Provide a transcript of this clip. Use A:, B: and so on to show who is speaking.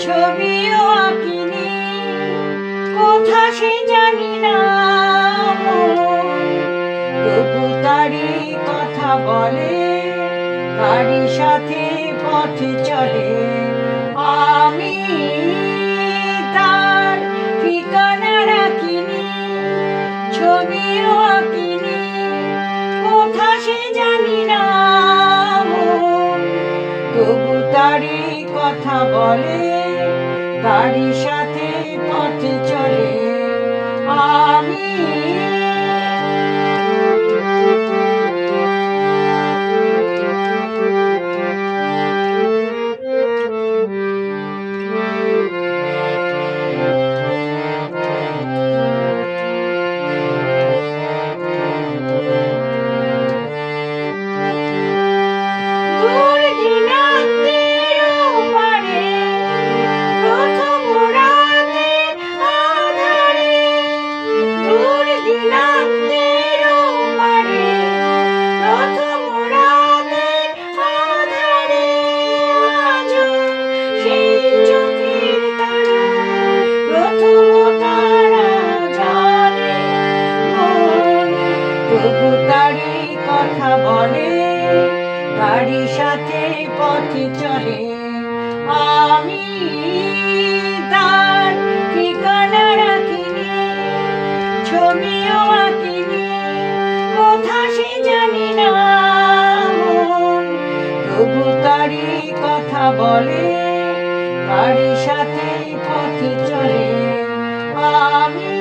A: ছবিও আঁকিনি, কোথা সে জানি না, তবু তারি কথা বলে, তারি সাথে পথে চলে। আমি তার ঠিকানা রাখিনি, ছবিও আঁকিনি, কোথা সে জানি না, তবু তারি কথা বলে, তারি সাথে পথে চলে। আমি তবু তারি কথা বলে, তারি সাথে পথে চলে। আমি তার ঠিকানা রাখিনি, ছবিও আঁকিনি, কোথা সে জানি না, তবু তারি কথা বলে, তারি সাথে পথে চলে। আমি